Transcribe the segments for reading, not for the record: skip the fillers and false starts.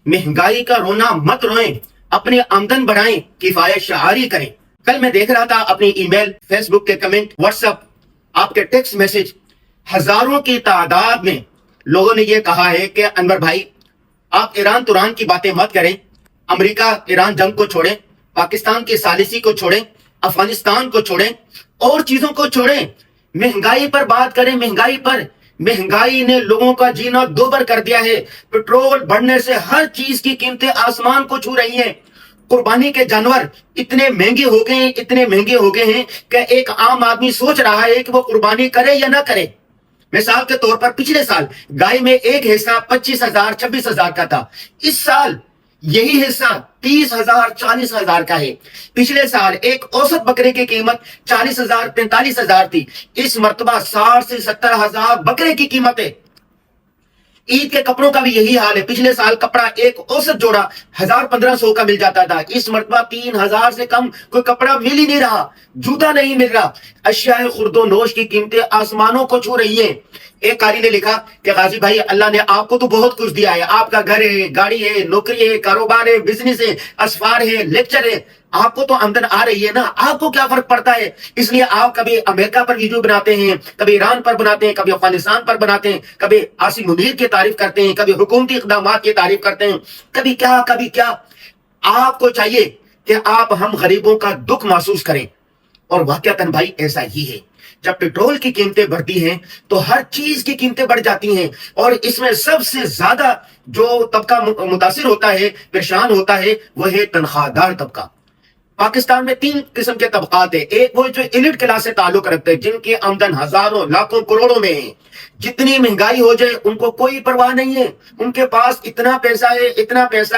महंगाई का रोना मत रोएं, अपनी आमदन बढ़ाएं, किफायत शआरी करें। कल मैं देख रहा था अपनी ईमेल, फेसबुक के कमेंट, व्हाट्सएप, आपके टेक्स्ट मैसेज, हजारों की तादाद में लोगों ने यह कहा है कि अनवर भाई आप ईरान तुरान की बातें मत करें, अमेरिका ईरान जंग को छोड़ें, पाकिस्तान की सालिसी को छोड़ें, अफगानिस्तान को छोड़ें और चीजों को छोड़ें, महंगाई पर बात करें। महंगाई ने लोगों का जीना दोबर कर दिया है। पेट्रोल बढ़ने से हर चीज की कीमतें आसमान को छू रही हैं। कुर्बानी के जानवर इतने महंगे हो गए हैं कि एक आम आदमी सोच रहा है कि वो कुर्बानी करे या ना करे। मिसाल के तौर पर पिछले साल गाय में एक हिस्सा 25,000 26,000 का था। इस साल यही हिस्सा 30,000 40,000 का है। पिछले साल एक औसत बकरे की कीमत 40,000 45,000 थी। इस मर्तबा 60 से 70,000 बकरे की कीमत है। ईद के कपड़ों का भी यही हाल है। पिछले साल कपड़ा एक औसत जोड़ा 1,000-1,500 का मिल जाता था। इस मर्तबा 3,000 से कम कोई कपड़ा मिल ही नहीं रहा, जूता नहीं मिल रहा। अशियाए खुर्दो नोश की कीमतें आसमानों को छू रही हैं। एक कारी ने लिखा कि गाजी भाई अल्लाह ने आपको तो बहुत कुछ दिया है, आपका घर है, गाड़ी है, नौकरी है, कारोबार है, बिजनेस है, असफार है, लेक्चर है, आपको तो आमदन आ रही है ना, आपको क्या फर्क पड़ता है? इसलिए आप कभी अमेरिका पर वीडियो बनाते हैं, कभी ईरान पर बनाते हैं, कभी अफगानिस्तान पर बनाते हैं, कभी आसिम मुनीर की तारीफ करते हैं, कभी हुकूमती इक़दामात की तारीफ करते हैं, कभी क्या। आपको चाहिए कि आप हम गरीबों का दुख महसूस करें। और वाकयातन भाई ऐसा ही है। जब पेट्रोल की कीमतें बढ़ती हैं तो हर चीज की कीमतें बढ़ जाती हैं। और इसमें सबसे ज्यादा जो तबका मुतासिर होता है, परेशान होता है, वह है तनख्वाहदार तबका। पाकिस्तान में 3 किस्म के तबकात है। एक वो जो एलिट क्लास से ताल्लुक रखते हैं, जिनकी आमदन हजारों लाखों करोड़ों में है। जितनी महंगाई हो जाए उनको कोई परवाह नहीं है। उनके पास इतना पैसा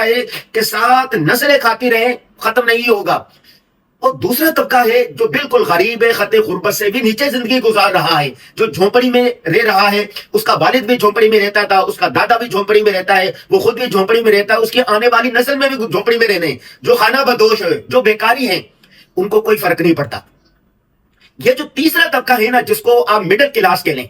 है कि 7 नस्लें खाती रहे, खत्म नहीं होगा। और दूसरा तबका है जो बिल्कुल गरीब है, खते गुर्बत से भी नीचे जिंदगी गुजार रहा है, जो झोंपड़ी में रह रहा है। उसका वालिद भी झोंपड़ी में रहता था, उसका दादा भी झोंपड़ी में रहता है, वो खुद भी झोंपड़ी में रहता है, उसकी आने वाली नस्ल में भी झोंपड़ी में रहने, जो खाना बदोश है, जो बेकारी है, उनको कोई फर्क नहीं पड़ता। ये जो तीसरा तबका है ना, जिसको आप मिडिल क्लास कह लें,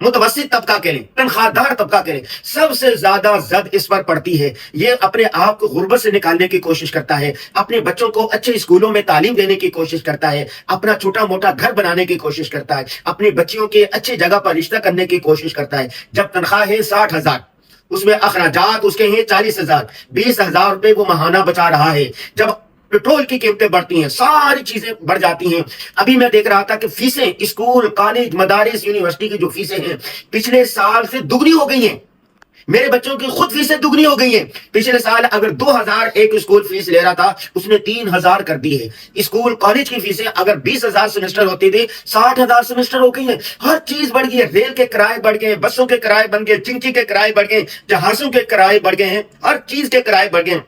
मुतवस्सित तबका कह लें, तनख्वाहदार तबका कह लें, सबसे ज्यादा जद इस पर पड़ती है। ये अपने आप को गुर्बत से निकालने की कोशिश करता है, अपने बच्चों को अच्छे स्कूलों में तालीम देने की कोशिश करता है, अपना छोटा मोटा घर बनाने की कोशिश करता है, अपनी बच्चियों के अच्छी जगह पर रिश्ता करने की कोशिश करता है। जब तनख्वाह है 60,000, उसमें अखराजात उसके हैं 40,000, 20,000 रुपए वो महाना बचा रहा है। जब पेट्रोल की कीमतें बढ़ती हैं, सारी चीजें बढ़ जाती हैं। अभी मैं देख रहा था कि फीसें स्कूल, कॉलेज, मदारिस, यूनिवर्सिटी की जो फीसें हैं पिछले साल से दुगनी हो गई हैं। मेरे बच्चों की खुद फीसें दुगनी हो गई हैं। पिछले साल अगर 2,000 एक स्कूल फीस ले रहा था, उसने 3,000 कर दी है। स्कूल कॉलेज की फीसें अगर 20,000 सेमेस्टर होती थी, 60,000 सेमेस्टर हो गई है। हर चीज बढ़ गई है। रेल के किराए बढ़ गए, बसों के किराए बढ़ गए, चिंची के किराए बढ़ गए, जहाजों के किराए बढ़ गए हैं, हर चीज के किराए बढ़ गए।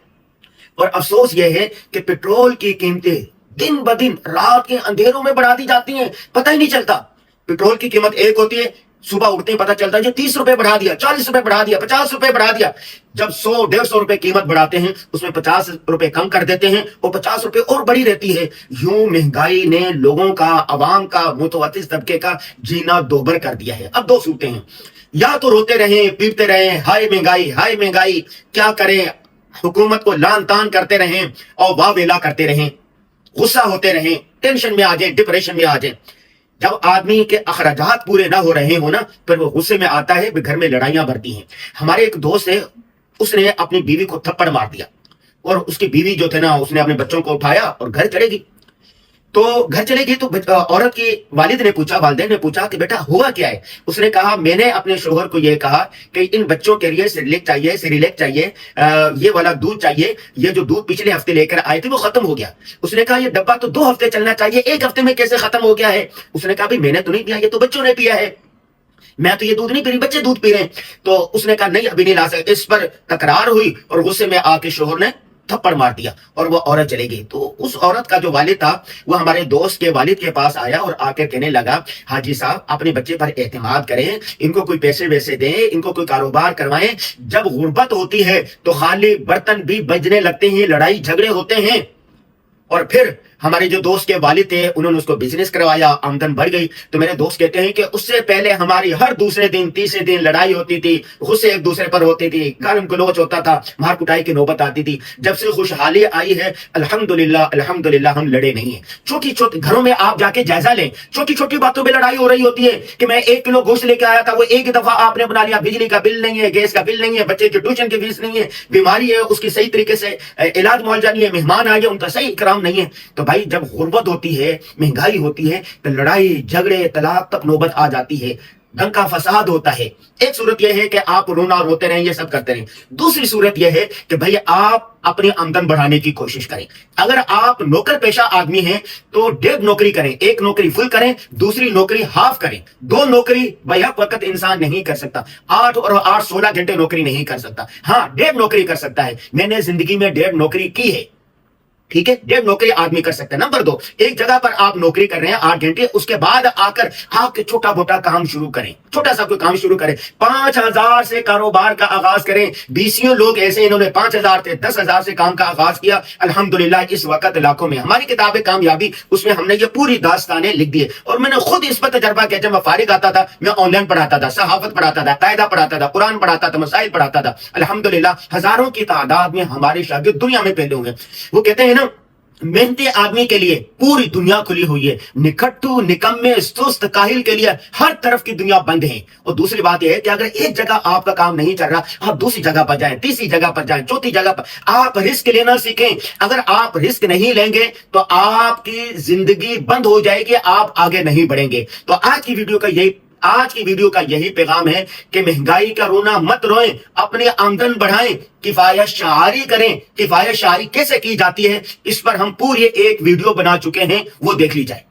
और अफसोस यह है कि पेट्रोल की कीमतें दिन ब दिन रात के अंधेरों में बढ़ा दी जाती हैं, पता ही नहीं चलता। पेट्रोल की कीमत एक होती है, सुबह उठते ही पता चलता है 30 रुपए बढ़ा दिया, 40 रुपए बढ़ा दिया, 50 रुपए बढ़ा दिया। जब 100-150 रुपए कीमत बढ़ाते हैं, उसमें 50 रुपए कम कर देते हैं और 50 रुपए और बढ़ी रहती है। यूं महंगाई ने लोगों का, अवाम का, मुतवस्सित तबके का जीना दोबर कर दिया है। अब 2 सूरतें हैं, या तो रोते रहें, पीटते रहें, हाय महंगाई, क्या करें, हुकूमत को लान तान करते रहें और वावेला करते रहें, गुस्सा होते रहें, टेंशन में आ जाए, डिप्रेशन में आ जाए। जब आदमी के अखराजात पूरे ना हो रहे हो ना, फिर वो गुस्से में आता है, घर में लड़ाइयां बढ़ती हैं। हमारे एक दोस्त है, उसने अपनी बीवी को थप्पड़ मार दिया और उसकी बीवी जो थे ना, उसने अपने बच्चों को उठाया और घर चलेगी। तो औरत की वालिद ने पूछा, वालिदैन ने पूछा कि बेटा हुआ क्या है? उसने कहा मैंने अपने शोहर को यह कहा कि इन बच्चों के लिए सिरिलेक चाहिए, ये वाला दूध चाहिए, ये जो दूध पिछले हफ्ते लेकर आए थे वो खत्म हो गया। उसने कहा ये डब्बा तो 2 हफ्ते चलना चाहिए, 1 हफ्ते में कैसे खत्म हो गया है? उसने कहा भाई मैंने तो नहीं पिया, ये तो बच्चों ने पिया है, मैं तो ये दूध नहीं पी रही, बच्चे दूध पी रहे हैं। तो उसने कहा नहीं अभी नहीं ला सकते। इस पर तकरार हुई और गुस्से में आके शोहर ने थप्पड़ मार दिया और वो औरत चली गई। तो उस औरत का जो वालिद था वो हमारे दोस्त के वालिद के पास आया और आके कहने लगा, हाजी साहब अपने बच्चे पर एतमाद करें, इनको कोई पैसे वैसे दें, इनको कोई कारोबार करवाएं। जब गुर्बत होती है तो खाली बर्तन भी बजने लगते हैं, लड़ाई झगड़े होते हैं और फिर हमारे जो दोस्त के वालिद थे उन्होंने उसको बिजनेस करवाया, आमदन बढ़ गई। तो मेरे दोस्त कहते हैं कि उससे पहले हमारी हर दूसरे दिन तीसरे दिन लड़ाई होती थी, गुस्से एक दूसरे पर होती थी, गालिम गलौज होता था, मार कुटाई की नौबत आती थी। जब से खुशहाली आई है अल्हम्दुलिल्लाह अल्हम्दुलिल्लाह हम लड़े नहीं है। छोटी छोटी घरों में आप जाके जायजा लें, छोटी छोटी बातों में लड़ाई हो रही होती है कि मैं 1 किलो गोश्त लेके आया था, वो एक दफा आपने बना लिया, बिजली का बिल नहीं है, गैस का बिल नहीं है, बच्चे की ट्यूशन की फीस नहीं है, बीमारी है उसकी सही तरीके से इलाज मुआवजा नहीं है, मेहमान आ गए उनका सही इकराम नहीं है। तो भाई जब गुर्बत होती है, महंगाई होती है, तो लड़ाई झगड़े तलाक तक नौबत आ जाती है, दंगा फसाद होता है। एक सूरत यह है कि आप रोना रोते रहें, ये सब करते रहें। दूसरी सूरत यह है कि भाई आप अपनी आमदन बढ़ाने की कोशिश करें। अगर आप नौकर पेशा आदमी हैं तो 1.5 नौकरी करें, 1 नौकरी फुल करें, दूसरी नौकरी हाफ करें। 2 नौकरी बैक वक्त इंसान नहीं कर सकता, 8 और 8 16 घंटे नौकरी नहीं कर सकता। हाँ 1.5 नौकरी कर सकता है। मैंने जिंदगी में 1.5 नौकरी की है, ठीक है, 1.5 नौकरी आदमी कर सकता है। नंबर 2, एक जगह पर आप नौकरी कर रहे हैं 8 घंटे, उसके बाद आकर आप छोटा मोटा काम शुरू करें, छोटा सा कोई काम शुरू करें। 5,000 से कारोबार का आगाज करें। 20 लोग ऐसे इन्होंने 5,000 से 10,000 से काम का आगाज किया। अल्हम्दुलिल्लाह इस वक्त लाखों में हमारी किताबें कामयाबी, उसमें हमने ये पूरी दास्तानें लिख दी है। और मैंने खुद इस पर तजर्बा किया। जब मैं फारिग आता था मैं ऑनलाइन पढ़ाता था, सहाफत पढ़ाता था, कायदा पढ़ाता था, कुरान पढ़ाता था, मसाइल पढ़ाता था। अल्हम्दुलिल्लाह हजारों की तादाद में हमारे शागिर्द दुनिया में फैले हुए हैं। वो कहते हैं ना, मेहनती आदमी के लिए पूरी दुनिया खुली हुई है, निकट्टू निकम्मे सुस्त काहिल के लिए हर तरफ की दुनिया बंद है। और दूसरी बात यह है कि अगर एक जगह आपका काम नहीं चल रहा, आप दूसरी जगह पर जाएं, तीसरी जगह पर जाएं, चौथी जगह पर आप रिस्क लेना सीखें। अगर आप रिस्क नहीं लेंगे तो आपकी जिंदगी बंद हो जाएगी, आप आगे नहीं बढ़ेंगे। तो आज की वीडियो का यही पैगाम है कि महंगाई का रोना मत रोएं, अपनी आमदन बढ़ाएं, किफायत शारी करें। किफायत शारी कैसे की जाती है इस पर हम पूरी एक वीडियो बना चुके हैं, वो देख ली जाए।